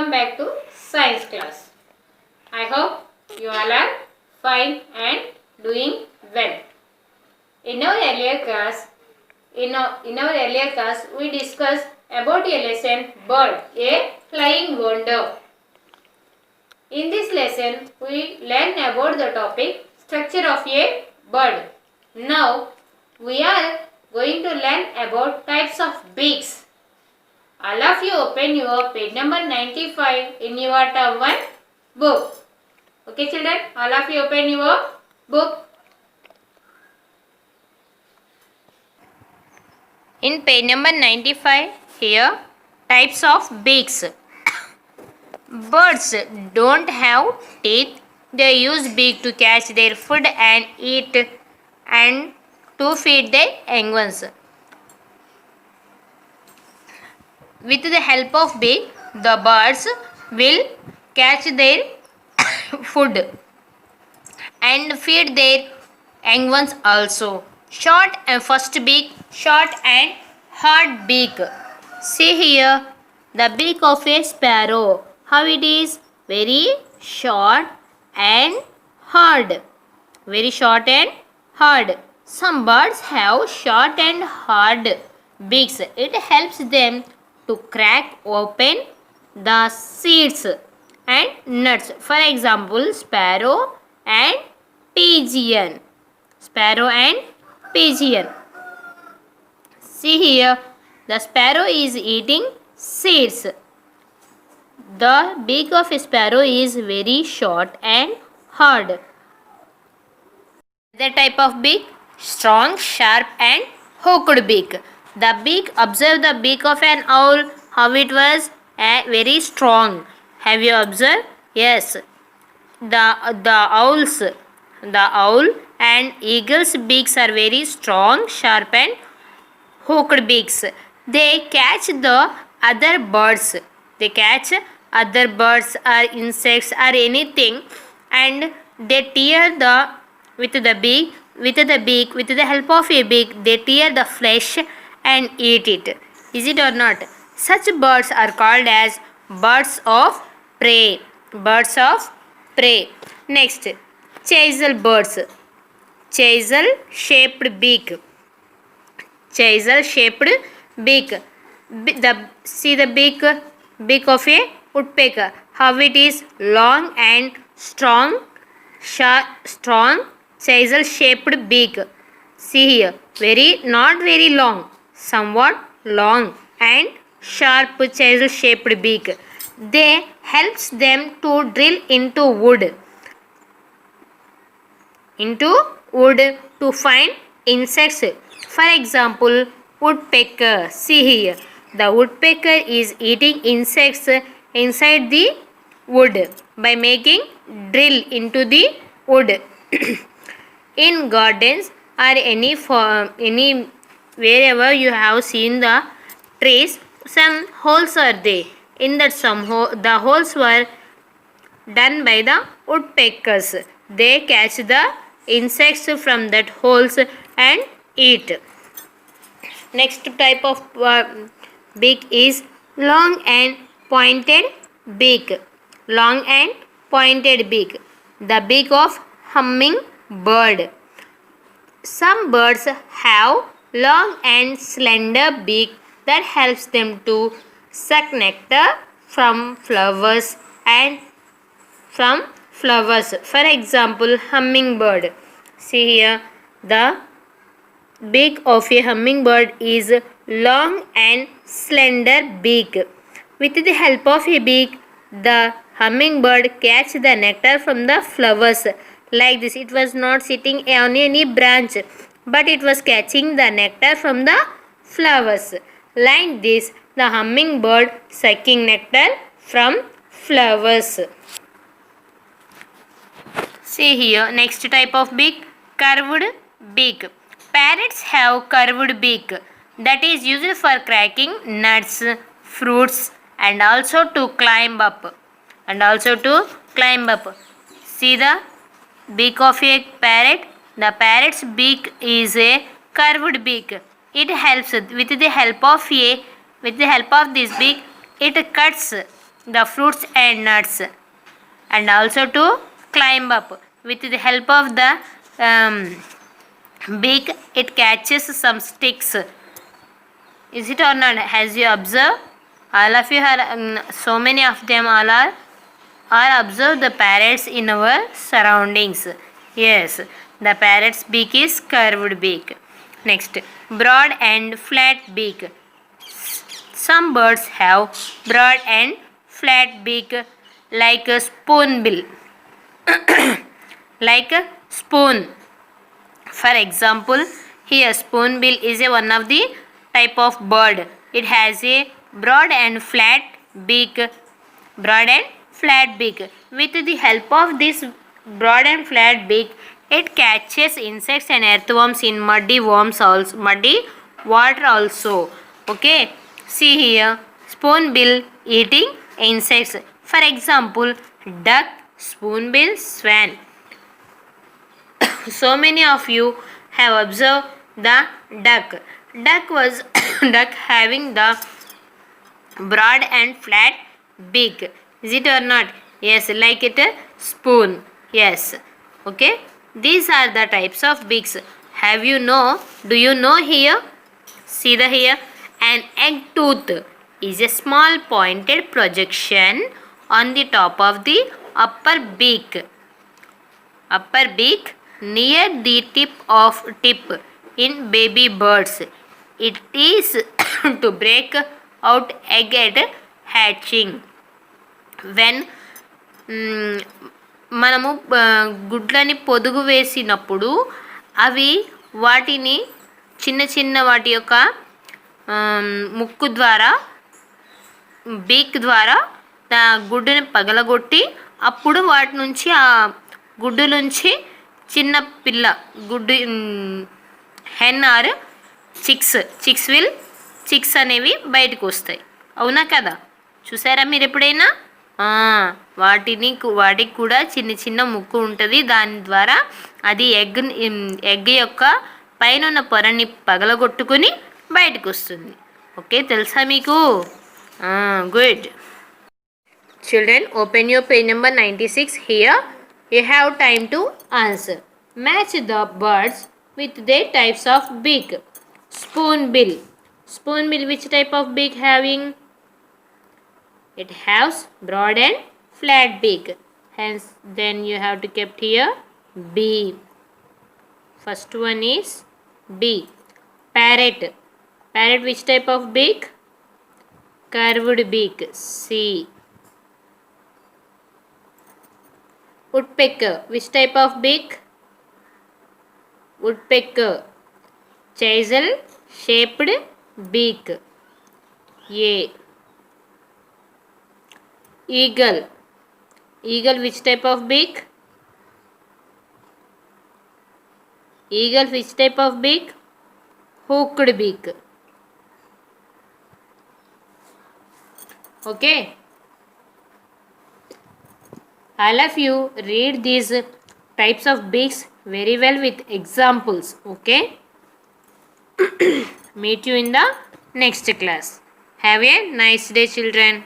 welcome back to science class. I hope you all are fine and doing well. In our earlier class, we discussed about a lesson bird, a flying wonder. In this lesson, we learn about the topic structure of a bird. Now, we are going to learn about types of beaks. All of you open your page number 95 in your term 1 book. Okay children, all of you open your book. In page number 95, here types of beaks. Birds don't have teeth. They use beak to catch their food and eat and to feed their young ones. With the help of beak, the birds will catch their food and feed their young ones also. Short and first beak, short and hard beak. See here the beak of a sparrow. How it is? Very short and hard. Very short and hard. Some birds have short and hard beaks. It helps them to crack open the seeds and nuts. For example, sparrow and pigeon. Sparrow and pigeon. See here, the sparrow is eating seeds. The beak of a sparrow is very short and hard. The type of beak, strong, sharp and hooked beak. The beak, observe the beak of an owl, how it was very strong. Have you observed? Yes. The owl and eagle's beaks are very strong, sharp and hooked beaks. They catch the other birds. They catch other birds or insects or anything and they tear with the help of a beak, they tear the flesh and eat it. Is it or not? Such birds are called as birds of prey. Birds of prey. Next, chisel birds. Chisel shaped beak. Chisel shaped beak. See the beak of a woodpecker. How it is long and strong. Strong chisel shaped beak. See here, not very long, somewhat long and sharp chisel shaped beak. They helps them to drill into wood to find insects. For example, woodpecker. See here, the woodpecker is eating insects inside the wood by making drill into the wood. In gardens or any wherever you have seen the trees, some holes are there. In that the holes were done by the woodpeckers. They catch the insects from that holes and eat. Next type of beak is long and pointed beak. Long and pointed beak. The beak of hummingbird. Some birds have long and slender beak that helps them to suck nectar from flowers For example, hummingbird. See here, the beak of a hummingbird is long and slender beak. With the help of a beak, the hummingbird catch the nectar from the flowers. Like this, it was not sitting on any branch, but it was catching the nectar from the flowers. Like this, the hummingbird sucking nectar from flowers. See here, next type of beak, curved beak. Parrots have curved beak that is used for cracking nuts, fruits and also to climb up. See the beak of a parrot. The parrot's beak is a curved beak. It helps with the help of this beak. It cuts the fruits and nuts, and also to climb up. With the help of the beak, it catches some sticks. Is it or not? As you observe, all of you are so many of them all are observe the parrots in our surroundings. Yes, the parrot's beak is curved beak. Next, broad and flat beak. Some birds have broad and flat beak like a spoonbill. Like a spoon. For example, here spoonbill is one of the type of bird. It has a broad and flat beak. Broad and flat beak. With the help of this broad and flat beak, it catches insects and earthworms in muddy water also. Okay. See here, spoonbill eating insects. For example, duck, spoonbill, swan. So many of you have observed the duck. Duck was duck having the broad and flat beak. Is it or not? Yes, like it a spoon. Yes. Okay. These are the types of beaks. Have you know? Do you know here? See the here. An egg tooth is a small pointed projection on the top of the upper beak. Upper beak near the tip in baby birds. It is to break out egg at hatching. When మనము గుడ్లని పొదుగు వేసినప్పుడు అవి వాటిని చిన్న చిన్న వాటి యొక్క ముక్కు ద్వారా బీక్ ద్వారా గుడ్డుని పగలగొట్టి అప్పుడు వాటి నుంచి ఆ గుడ్డు నుంచి చిన్న పిల్ల గుడ్డు హెన్ ఆర్ చిక్స్ అనేవి బయటకు వస్తాయి. అవునా కదా? చూసారా మీరు ఎప్పుడైనా? వాటికి కూడా చిన్న చిన్న ముక్కు ఉంటుంది. దాని ద్వారా అది ఎగ్ యొక్క పైన ఉన్న పొరని పగలగొట్టుకుని బయటకు వస్తుంది. ఓకే, తెలుసా మీకు? Good. Children, open your page number 96. Here you have time to answer. Match the birds with their types of beak. Spoonbill. Spoonbill, which type of beak having? It has broad and flat beak. Hence, then you have to kept here B. First one is B. Parrot. Parrot, which type of beak? Curved beak. C. Woodpecker, which type of beak? Woodpecker, chisel shaped beak. A. Eagle, which type of beak? Eagle, which type of beak? Hooked beak. Okay. All of you read these types of beaks very well with examples. Okay. Meet you in the next class. Have a nice day, children.